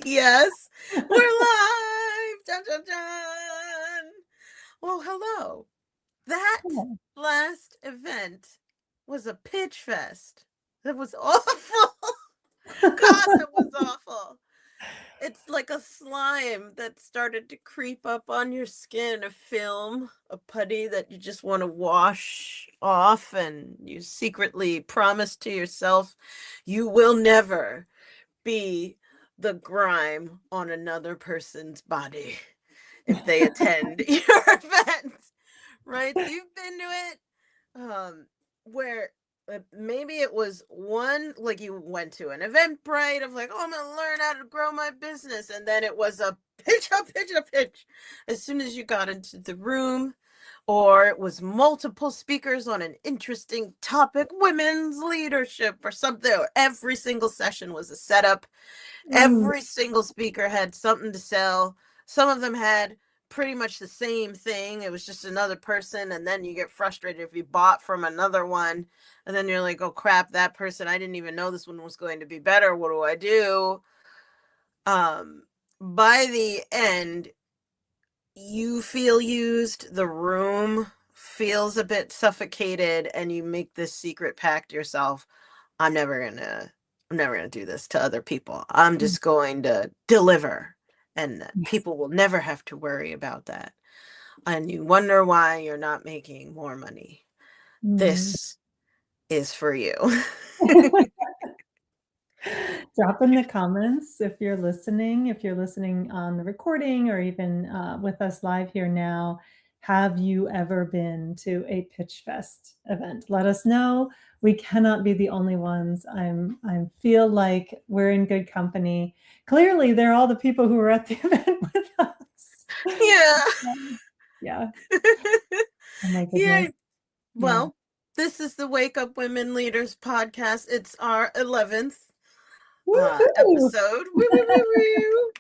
Yes, we're live. Dun, dun, dun. Well, hello. That Oh. last event was a pitch fest. That was awful. God, that was awful. It's like a slime that started to creep up on your skin, a film, a putty that you just want to wash off, and you secretly promise to yourself you will never be the grime on another person's body if they attend your event, right? So you've been to it, where maybe it was one, like you went to an Eventbrite of like, oh, I'm gonna learn how to grow my business, and then it was a pitch, a pitch, a pitch as soon as you got into the room. Or it was multiple speakers on an interesting topic, women's leadership or something. Every single session was a setup. Ooh. Every single speaker had something to sell. Some of them had pretty much the same thing. It was just another person. And then you get frustrated if you bought from another one. And then you're like, oh crap, that person, I didn't even know this one was going to be better. What do I do? By the end, you feel used, the room feels a bit suffocated, and you make this secret pact to yourself. I'm never gonna I'm never gonna do this to other people. I'm just going to deliver, and Yes. people will never have to worry about that. And you wonder why you're not making more money. Mm. This is for you. Drop in the comments if you're listening on the recording or even with us live here now. Have you ever been to a Pitch Fest event? Let us know. We cannot be the only ones. I feel like we're in good company. Clearly, they're all the people who were at the event with us. Yeah. Yeah. Oh my Yeah. goodness. Yeah. Well, this is the Wake Up Women Leaders podcast. It's our 11th Woohoo! episode. Woo, woo, woo, woo.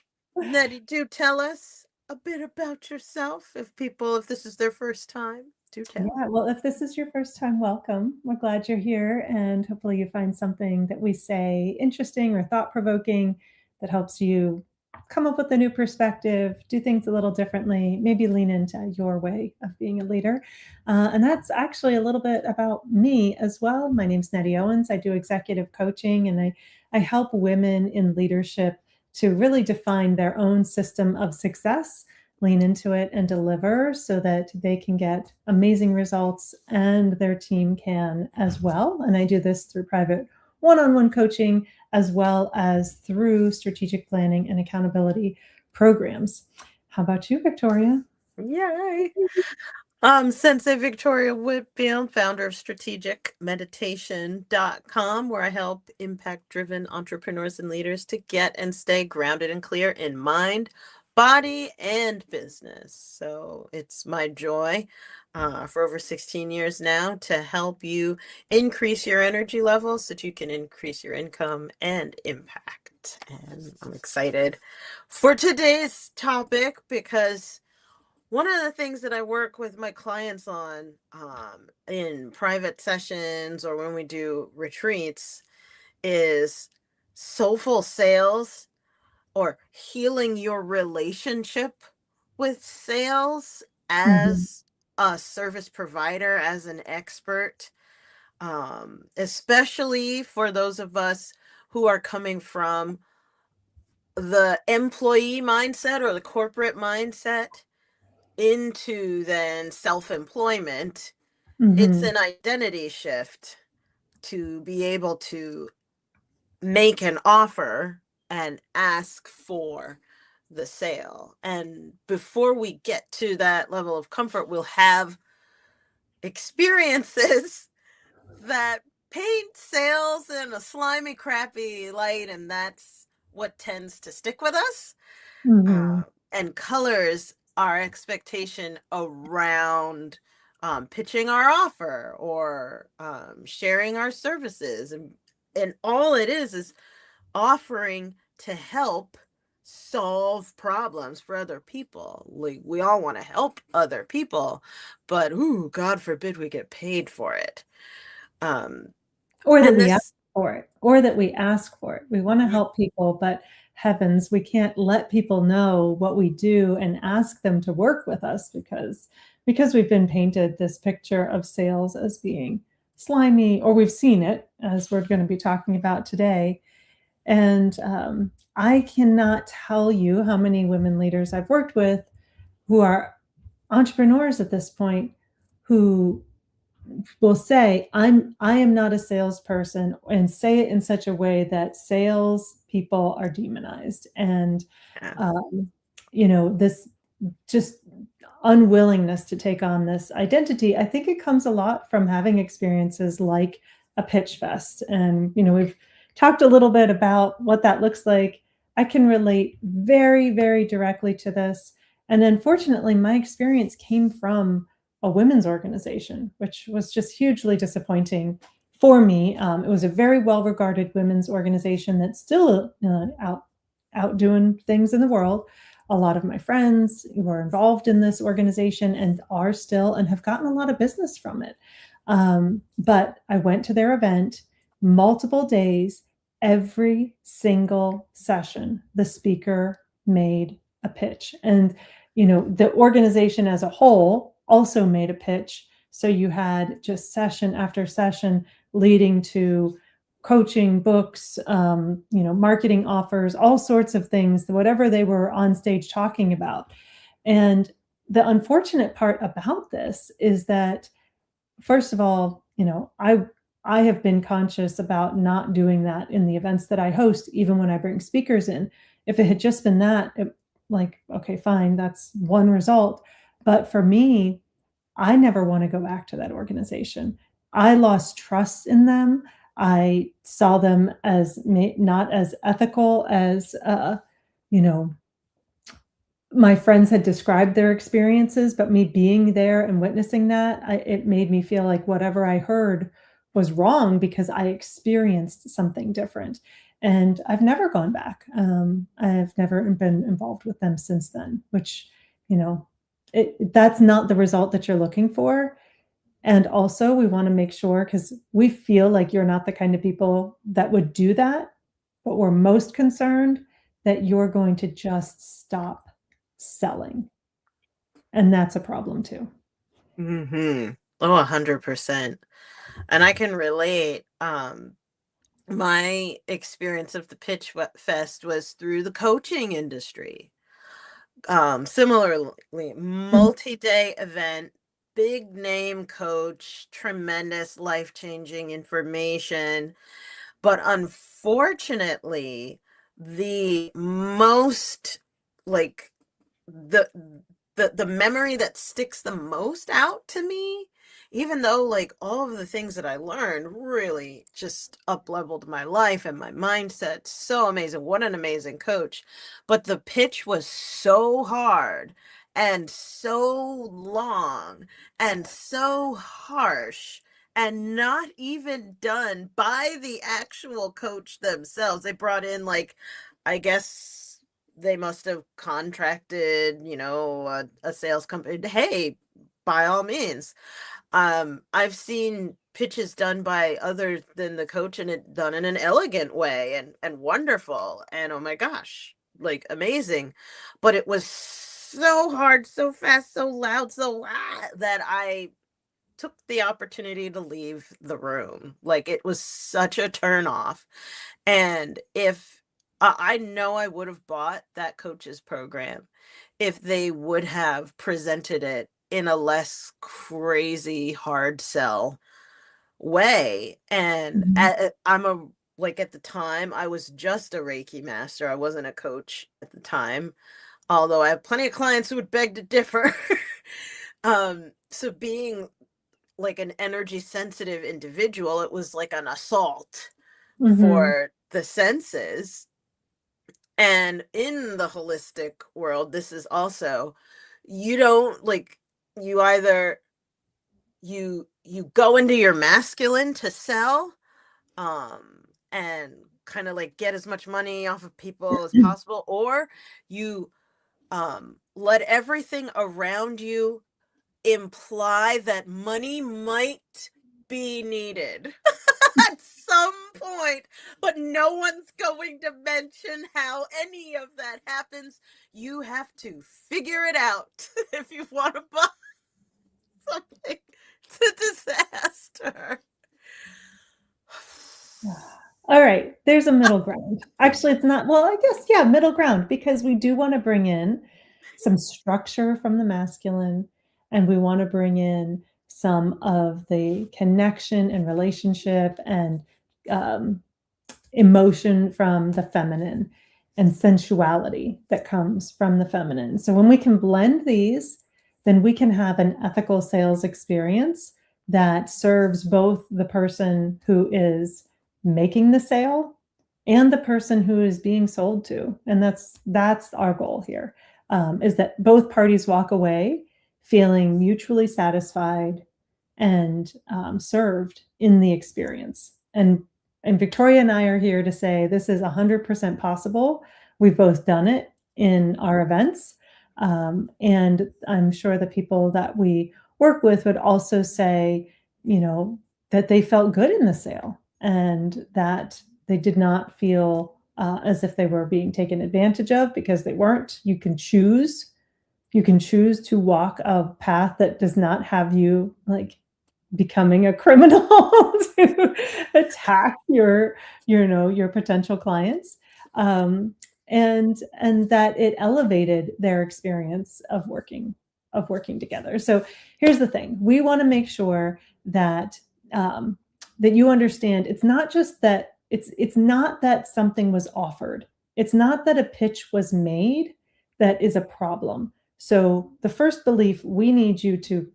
Nettie, do tell us a bit about yourself. If this is their first time, do tell. Yeah, well, if this is your first time, welcome. We're glad you're here, and hopefully, you find something that we say interesting or thought provoking that helps you come up with a new perspective, do things a little differently, maybe lean into your way of being a leader. And that's actually a little bit about me as well. My name's Nettie Owens. I do executive coaching, and I help women in leadership to really define their own system of success, lean into it and deliver so that they can get amazing results and their team can as well. And I do this through private one-on-one coaching as well as through strategic planning and accountability programs. How about you, Victoria? Yay. Sensei Victoria Whitfield, founder of strategicmeditation.com, where I help impact-driven entrepreneurs and leaders to get and stay grounded and clear in mind, body, and business. So it's my joy for over 16 years now to help you increase your energy levels so that you can increase your income and impact. And I'm excited for today's topic because one of the things that I work with my clients on in private sessions or when we do retreats is soulful sales or healing your relationship with sales Mhm. as a service provider, as an expert, especially for those of us who are coming from the employee mindset or the corporate mindset into then self-employment. It's Mhm. an identity shift to be able to make an offer and ask for the sale. And before we get to that level of comfort, we'll have experiences that paint sales in a slimy, crappy light, and that's what tends to stick with us. Mhm. And colors our expectation around pitching our offer or sharing our services, and all it is offering to help solve problems for other people. Like, we all want to help other people, but ooh, God forbid we get paid for it. um Or that and we ask this for it or that we ask for it. We want to Mm, help people, but heavens, we can't let people know what we do and ask them to work with us because we've been painted this picture of sales as being slimy, or we've seen it as we're going to be talking about today. And I cannot tell you how many women leaders I've worked with who are entrepreneurs at this point who will say, I am not a salesperson, and say it in such a way that sales people are demonized. And yeah. um, this just unwillingness to take on this identity, I think it comes a lot from having experiences like a pitch fest. And, we've talked a little bit about what that looks like. I can relate very, very directly to this. And unfortunately, my experience came from a women's organization, which was just hugely disappointing for me. It was a very well regarded women's organization that's still out doing things in the world. A lot of my friends were involved in this organization and are still, and have gotten a lot of business from it. But I went to their event multiple days. Every single session, the speaker made a pitch. And, the organization as a whole also made a pitch. So you had just session after session leading to coaching, books, marketing offers, all sorts of things, whatever they were on stage talking about. And the unfortunate part about this is that, first of all, I have been conscious about not doing that in the events that I host, even when I bring speakers in. If it had just been that, like, okay, fine, that's one result. But for me, I never want to go back to that organization. I lost trust in them. I saw them as not as ethical as, you know, my friends had described their experiences, but me being there and witnessing that, it made me feel like whatever I heard was wrong because I experienced something different. And I've never gone back. I've never been involved with them since then, which, you know, that's not the result that you're looking for. And also, we want to make sure, because we feel like you're not the kind of people that would do that, but we're most concerned that you're going to just stop selling. And that's a problem too. Mm-hmm. Oh, 100%. And I can relate. My experience of the Fest was through the coaching industry. Similarly, Mhm, multi-day event, big name coach, tremendous life-changing information. But unfortunately, the most like the the memory that sticks the most out to me, even though like all of the things that I learned really just up leveled my life and my mindset, so amazing, what an amazing coach, but the pitch was so hard and so long and so harsh and not even done by the actual coach themselves. They brought in, like, I guess they must have contracted, a sales company. Hey, by all means. I've seen pitches done by others than the coach, and it done in an elegant way and wonderful. And oh my gosh, like amazing. But it was so hard, so fast, so loud, that I took the opportunity to leave the room. Like, it was such a turn off. And if I know I would have bought that coach's program if they would have presented it in a less crazy hard sell way. And mhm, I'm a like at the time I was just a Reiki master. I wasn't a coach at the time, although I have plenty of clients who would beg to differ. So being like an energy sensitive individual, it was like an assault mhm, for the senses. And in the holistic world, this is also, you don't like, you either you go into your masculine to sell, and kind of like get as much money off of people as possible, or you let everything around you imply that money might be needed at some point, but no one's going to mention how any of that happens. You have to figure it out if you want to buy something. It's a disaster. All right, there's a middle ground. Actually, it's not, well, I guess, yeah, middle ground, because we do want to bring in some structure from the masculine, and we want to bring in some of the connection and relationship and um, emotion from the feminine and sensuality that comes from the feminine. So when we can blend these, then we can have an ethical sales experience that serves both the person who is making the sale and the person who is being sold to. And that's our goal here, is that both parties walk away feeling mutually satisfied and served in the experience. And Victoria and I are here to say this is 100% possible. We've both done it in our events. And I'm sure the people that we work with would also say, that they felt good in the sale and that they did not feel as if they were being taken advantage of, because they weren't. You can choose to walk a path that does not have you like becoming a criminal to attack your potential clients, and that it elevated their experience of working together. So here's the thing: we want to make sure that that you understand it's not just that it's not that something was offered, it's not that a pitch was made that is a problem. So the first belief we need you to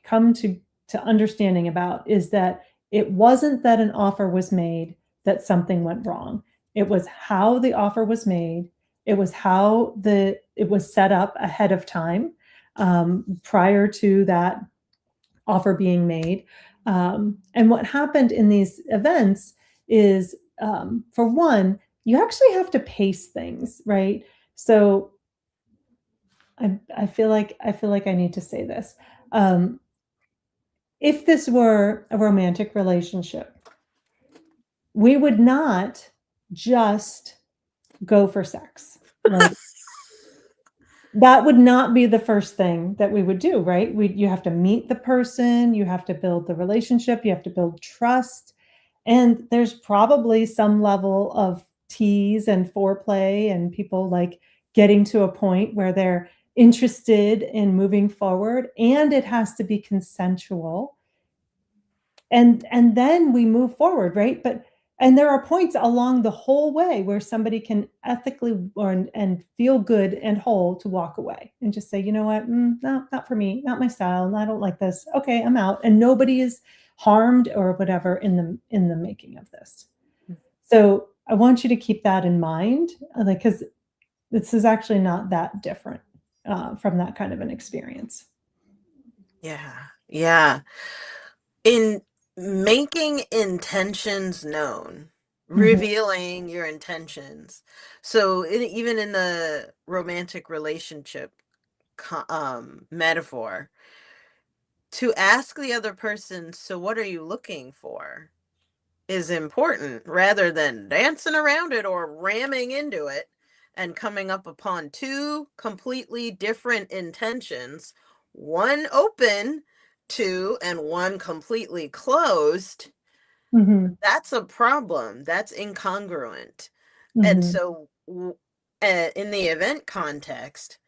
come to understanding about is that it wasn't that an offer was made that something went wrong. It was how the offer was made. It was how it was set up ahead of time, prior to that offer being made. And what happened in these events is, for one, you actually have to pace things, right? So I feel like I need to say this. If this were a romantic relationship, we would not just go for sex. Like, that would not be the first thing that we would do, right? You have to meet the person, you have to build the relationship, you have to build trust, and there's probably some level of tease and foreplay and people like getting to a point where they're interested in moving forward, and it has to be consensual, and then we move forward, right? And there are points along the whole way where somebody can ethically learn and feel good and whole to walk away and just say, you know what, no, not for me, not my style, I don't like this, okay, I'm out, and nobody is harmed or whatever in the making of this. So I want you to keep that in mind, because this is actually not that different from that kind of an experience. Yeah. Yeah. In making intentions known, Mhm, revealing your intentions. So even in the romantic relationship metaphor, to ask the other person, so what are you looking for, is important rather than dancing around it or ramming into it and coming up upon two completely different intentions, one open to and one completely closed. mhm, That's a problem. That's incongruent. And mhm, so, in the event context,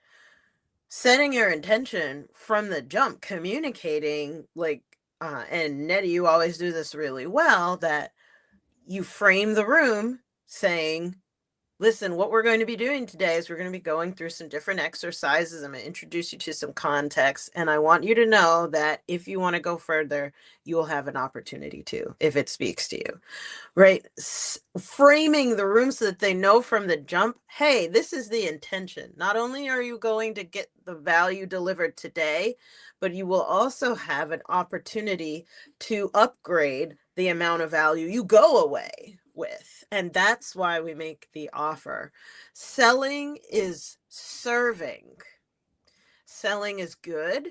setting your intention from the jump, communicating, and Nettie, you always do this really well, that you frame the room saying, listen, what we're going to be doing today is we're going to be going through some different exercises. I'm going to introduce you to some context. And I want you to know that if you want to go further, you will have an opportunity to, if it speaks to you, right? Framing the room so that they know from the jump, hey, this is the intention. Not only are you going to get the value delivered today, but you will also have an opportunity to upgrade the amount of value you go away with. And that's why we make the offer. Selling is serving. Selling is good.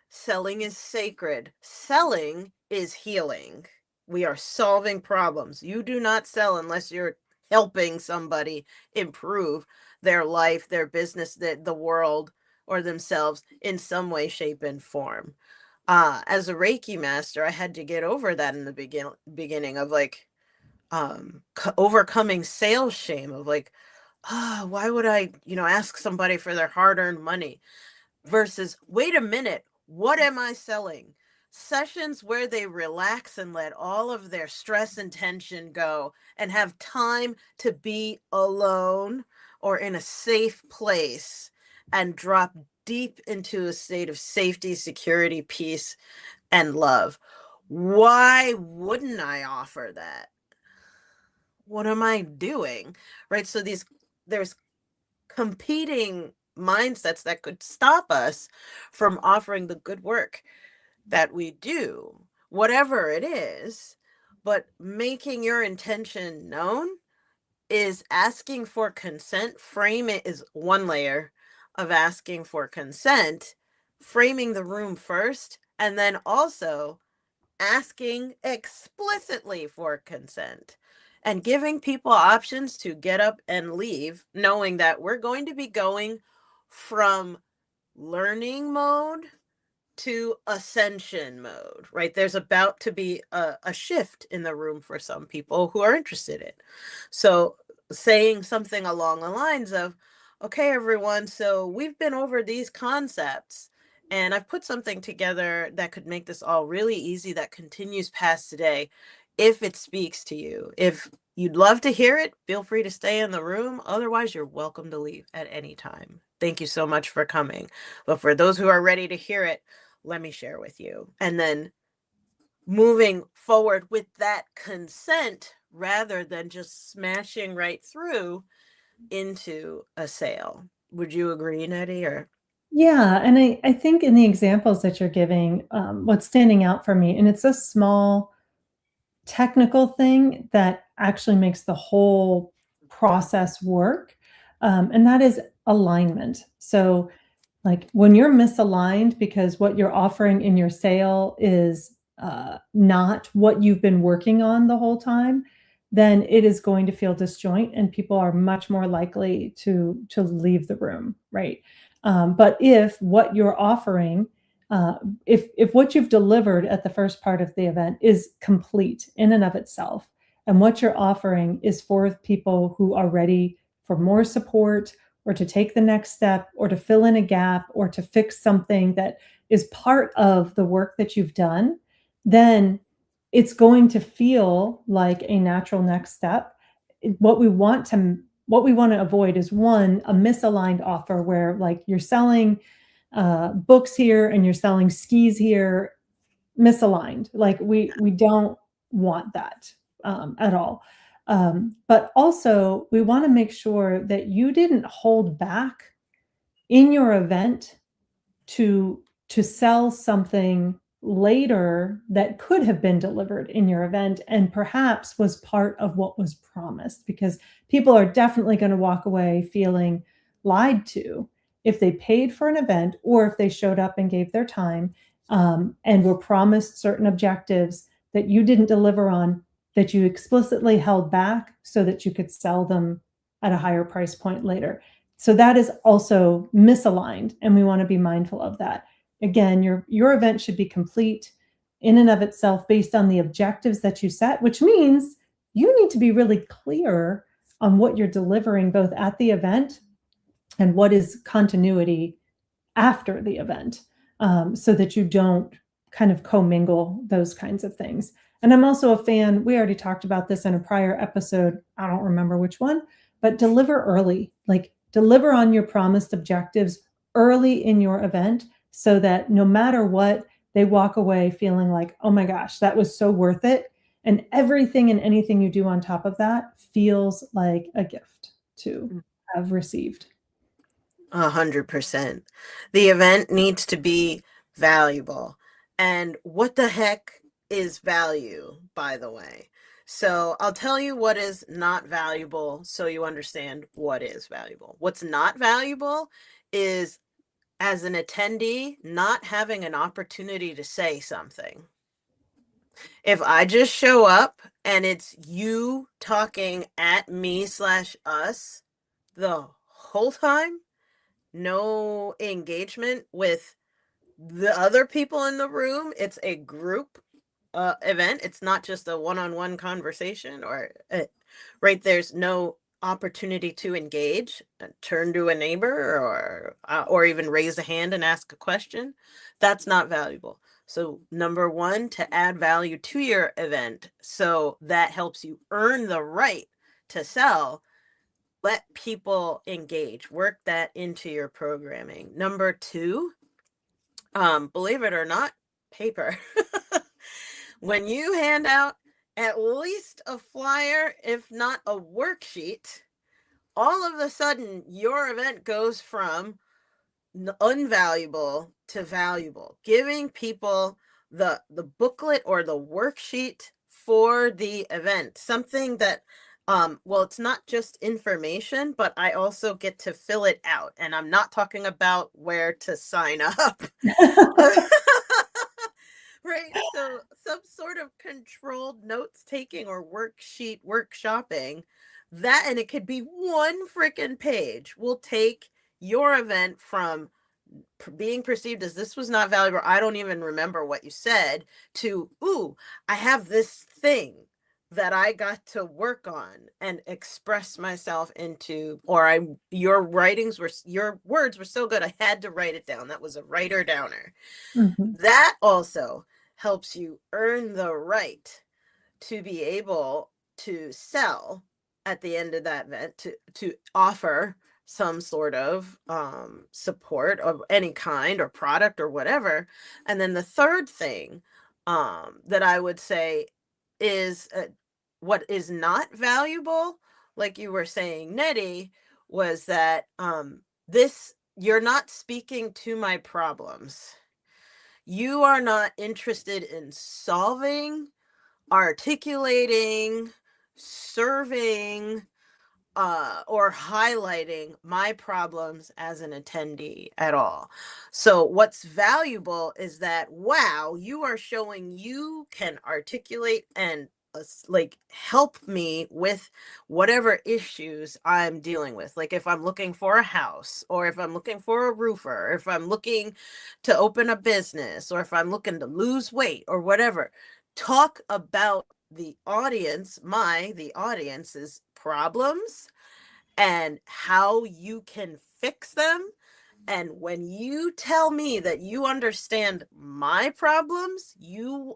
Selling is sacred. Selling is healing. We are solving problems. You do not sell unless you're helping somebody improve their life, their business, the world, or themselves in some way, shape, and form. As a Reiki master, I had to get over that in the beginning of like overcoming sales shame of like, why would I, ask somebody for their hard-earned money? Versus, wait a minute, what am I selling? Sessions where they relax and let all of their stress and tension go and have time to be alone or in a safe place and drop deep into a state of safety, security, peace, and love. Why wouldn't I offer that? What am I doing? Right? So there's competing mindsets that could stop us from offering the good work that we do, whatever it is. But making your intention known is asking for consent. Frame it is one layer of asking for consent, framing the room first, and then also asking explicitly for consent and giving people options to get up and leave, knowing that we're going to be going from learning mode to ascension mode, right? There's about to be a shift in the room for some people who are interested in. So, saying something along the lines of, okay, everyone, so we've been over these concepts, and I've put something together that could make this all really easy that continues past today. If it speaks to you, if you'd love to hear it, feel free to stay in the room. Otherwise, you're welcome to leave at any time. Thank you so much for coming. But for those who are ready to hear it, let me share with you. And then moving forward with that consent rather than just smashing right through into a sale. Would you agree, Nettie? Or Yeah, and I think in the examples that you're giving, what's standing out for me, and it's a small technical thing that actually makes the whole process work, and that is alignment. So, like when you're misaligned because what you're offering in your sale is not what you've been working on the whole time, then it is going to feel disjoint, and people are much more likely to leave the room, right? But if what you're offering, uh, if what you've delivered at the first part of the event is complete in and of itself, and what you're offering is for people who are ready for more support or to take the next step or to fill in a gap or to fix something that is part of the work that you've done, then it's going to feel like a natural next step. What we want to avoid is one, a misaligned offer where like you're selling books here and you're selling skis here, misaligned. Like we don't want that at all. But also, we want to make sure that you didn't hold back in your event to to sell something later that could have been delivered in your event and perhaps was part of what was promised, because people are definitely going to walk away feeling lied to if they paid for an event or if they showed up and gave their time, and were promised certain objectives that you didn't deliver on, that you explicitly held back so that you could sell them at a higher price point later. So that is also misaligned, and we want to be mindful of that. Again, your event should be complete in and of itself based on the objectives that you set, which means you need to be really clear on what you're delivering both at the event and what is continuity after the event, so that you don't kind of commingle those kinds of things. And I'm also a fan, we already talked about this in a prior episode, I don't remember which one, but deliver early, like deliver on your promised objectives early in your event so that no matter what, they walk away feeling like, oh my gosh, that was so worth it. And everything and anything you do on top of that feels like a gift to have received. 100%. The event needs to be valuable. And what the heck is value, by the way? So I'll tell you what is not valuable so you understand what is valuable. What's not valuable is, as an attendee, not having an opportunity to say something. If I just show up and it's you talking at me/us the whole time, no engagement with the other people in the room, it's a group event. It's not just a one-on-one conversation or right. There's no opportunity to engage, turn to a neighbor, or even raise a hand and ask a question. That's not valuable. So number one, to add value to your event, so that helps you earn the right to sell. Let people engage. Work that into your programming. Number two, believe it or not, paper. When you hand out at least a flyer, if not a worksheet, all of a sudden your event goes from unvaluable to valuable. Giving people the booklet or the worksheet for the event, something that well, it's not just information, but I also get to fill it out, and I'm not talking about where to sign up. Right. So some sort of controlled notes taking or worksheet workshopping, that, and it could be one freaking page, will take your event from being perceived as this was not valuable, I don't even remember what you said, to, ooh, I have this thing that I got to work on and express myself into, or your words were so good I had to write it down. That was a writer downer. Mhm. That also helps you earn the right to be able to sell at the end of that event, to offer some sort of support of any kind or product or whatever. And then the third thing that I would say is what is not valuable, like you were saying, Nettie, was that this, you're not speaking to my problems. You are not interested in solving, articulating, serving, or highlighting my problems as an attendee at all. So, what's valuable is that, wow, you are showing you can articulate and like help me with whatever issues I'm dealing with. Like if I'm looking for a house, or if I'm looking for a roofer, or if I'm looking to open a business, or if I'm looking to lose weight or whatever, talk about the audience's problems and how you can fix them. And when you tell me that you understand my problems,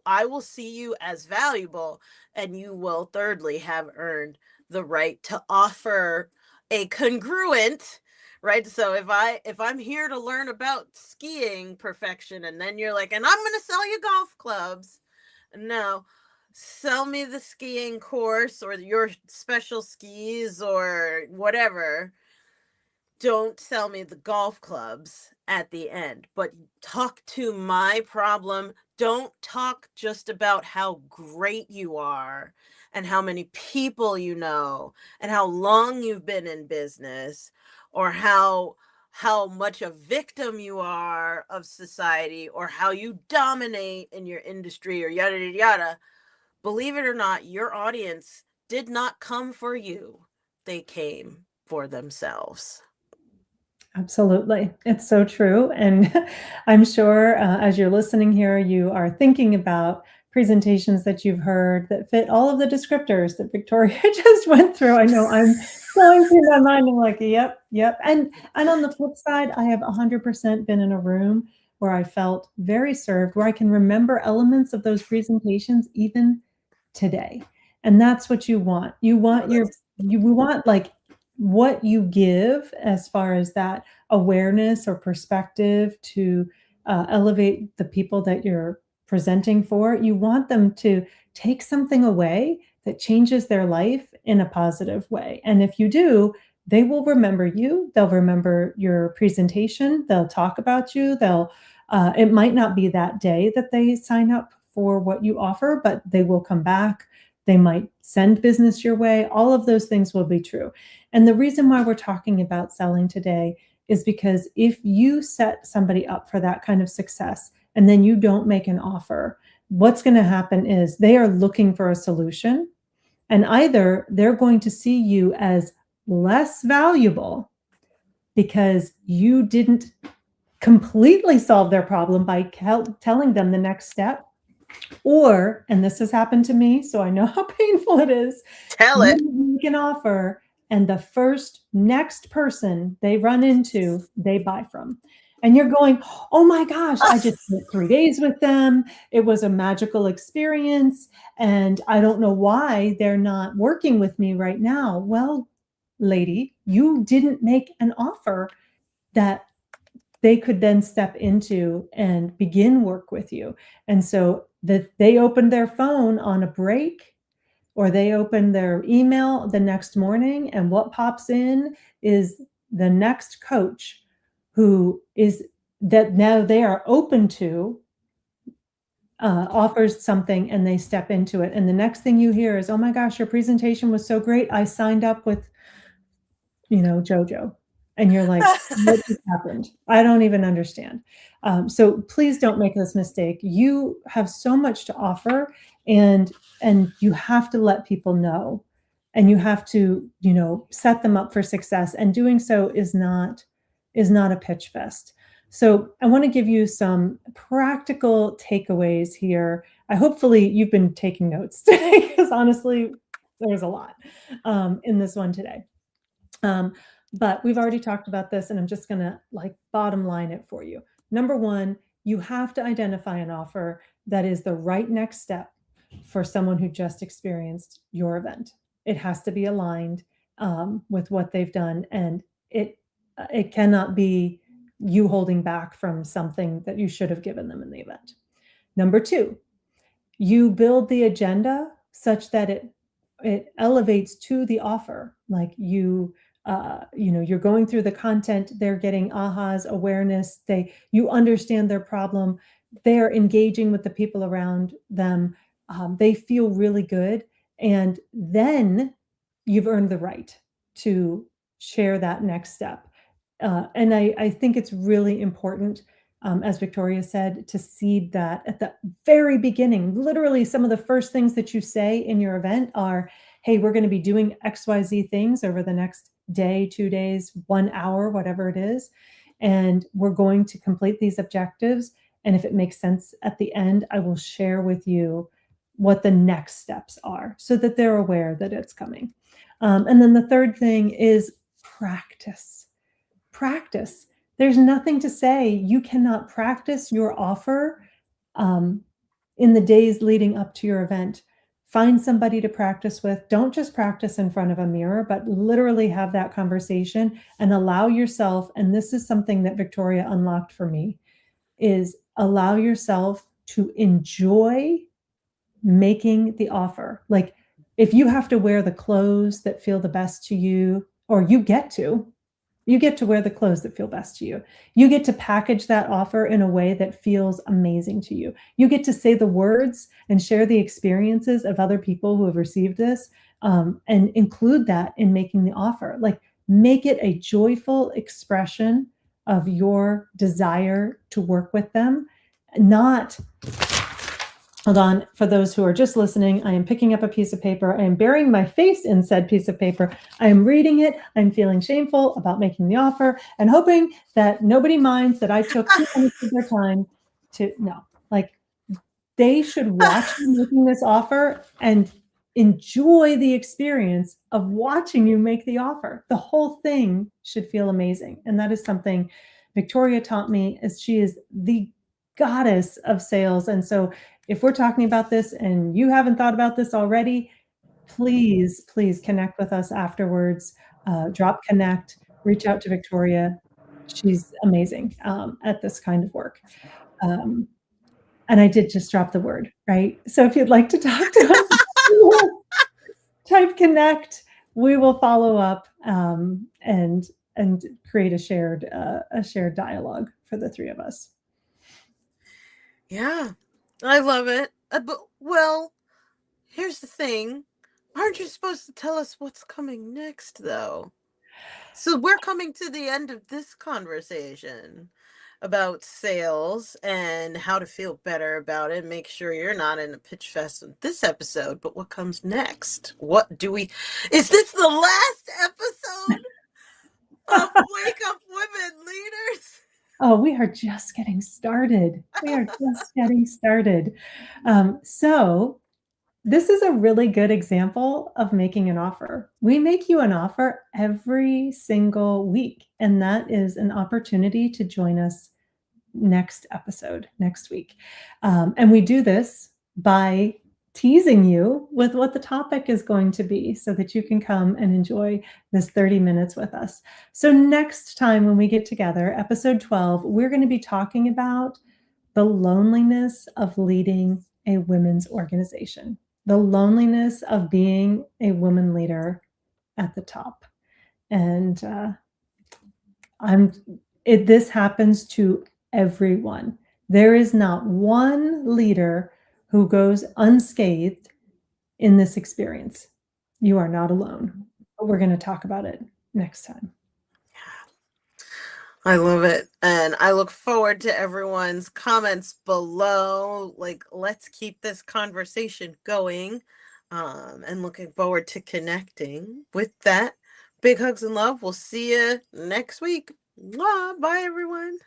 I will see you as valuable, and you will thirdly have earned the right to offer a congruent, right? So if I'm here to learn about skiing perfection, and then you're like, and I'm going to sell you golf clubs. No, sell me the skiing course or your special skis or whatever. Don't sell me the golf clubs at the end, but talk to my problem. Don't talk just about how great you are and how many people you know and how long you've been in business, or how much a victim you are of society, or how you dominate in your industry, or yada yada yada. Believe it or not, your audience did not come for you. They came for themselves. Absolutely. It's so true. And I'm sure as you're listening here, you are thinking about presentations that you've heard that fit all of the descriptors that Victoria just went through. I know I'm going through my mind. I'm like, yep, yep. And on the flip side, I have 100% been in a room where I felt very served, where I can remember elements of those presentations even today. And that's what you want. Oh, that's You want like what you give as far as that awareness or perspective to elevate the people that you're presenting for. You want them to take something away that changes their life in a positive way. And if you do, they will remember you. They'll remember your presentation. They'll talk about you. It might not be that day that they sign up for what you offer, but they will come back. They might send business your way. All of those things will be true. And the reason why we're talking about selling today is because if you set somebody up for that kind of success and then you don't make an offer, what's going to happen is they are looking for a solution, and either they're going to see you as less valuable because you didn't completely solve their problem by telling them the next step, or, and this has happened to me, so I know how painful it is, Tell it. you make an offer and the first next person they run into, they buy from. And you're going, oh my gosh, I just spent 3 days with them. It was a magical experience. And I don't know why they're not working with me right now. Well, lady, you didn't make an offer that they could then step into and begin work with you. And so that they opened their phone on a break, or they open their email the next morning, and what pops in is the next coach who is that now they are open to, offers something, and they step into it. And the next thing you hear is, oh my gosh, your presentation was so great. I signed up with, JoJo. And you're like, what just happened? I don't even understand. So please don't make this mistake. You have so much to offer, and you have to let people know, and you have to, set them up for success. And doing so is not a pitch fest. So I want to give you some practical takeaways here. Hopefully you've been taking notes today, because honestly, there's a lot in this one today. But we've already talked about this, and I'm just going to bottom line it for you. Number one, you have to identify an offer that is the right next step for someone who just experienced your event. It has to be aligned with what they've done, and it cannot be you holding back from something that you should have given them in the event. Number two, you build the agenda such that it elevates to the offer. Like you're going through the content, they're getting ahas, awareness, you understand their problem, they're engaging with the people around them, they feel really good, and then you've earned the right to share that next step. And I think it's really important, as Victoria said, to seed that at the very beginning. Literally, some of the first things that you say in your event are, hey, we're going to be doing XYZ things over the next day, 2 days, 1 hour, whatever it is. And we're going to complete these objectives. And if it makes sense at the end, I will share with you what the next steps are so that they're aware that it's coming. And then the third thing is practice. Practice. There's nothing to say you cannot practice your offer in the days leading up to your event. Find somebody to practice with. Don't just practice in front of a mirror, but literally have that conversation and allow yourself, and this is something that Victoria unlocked for me, is allow yourself to enjoy making the offer. Like, if you have to wear the clothes that feel the best to you, or you get to wear the clothes that feel best to you. You get to package that offer in a way that feels amazing to you. You get to say the words and share the experiences of other people who have received this, and include that in making the offer. Like, make it a joyful expression of your desire to work with them, not, hold on, for those who are just listening, I am picking up a piece of paper. I am burying my face in said piece of paper. I am reading it. I'm feeling shameful about making the offer and hoping that nobody minds that I took 2 minutes of their time to, no, like, they should watch you making this offer and enjoy the experience of watching you make the offer. The whole thing should feel amazing. And that is something Victoria taught me, as she is the goddess of sales. And so if we're talking about this and you haven't thought about this already, please, please connect with us afterwards. Drop connect, reach out to Victoria. She's amazing at this kind of work. And I did just drop the word, right? So if you'd like to talk to us, type connect. We will follow up and create a shared dialogue for the three of us. Yeah, I love it. But, well, here's the thing. Aren't you supposed to tell us what's coming next, though? So we're coming to the end of this conversation. about sales and how to feel better about it. Make sure you're not in a pitch fest with this episode, but what comes next? Is this the last episode of Wake Up Women Leaders? Oh, we are just getting started. We are just getting started. So this is a really good example of making an offer. We make you an offer every single week, and that is an opportunity to join us next episode, next week. And we do this by teasing you with what the topic is going to be so that you can come and enjoy this 30 minutes with us. So next time when we get together, episode 12, we're going to be talking about the loneliness of leading a women's organization, the loneliness of being a woman leader at the top. And this happens to everyone. There is not one leader who goes unscathed in this experience. You are not alone. But we're going to talk about it next time. I love it. And I look forward to everyone's comments below. Like, let's keep this conversation going. And looking forward to connecting. With that, big hugs and love. We'll see you next week. Bye, everyone.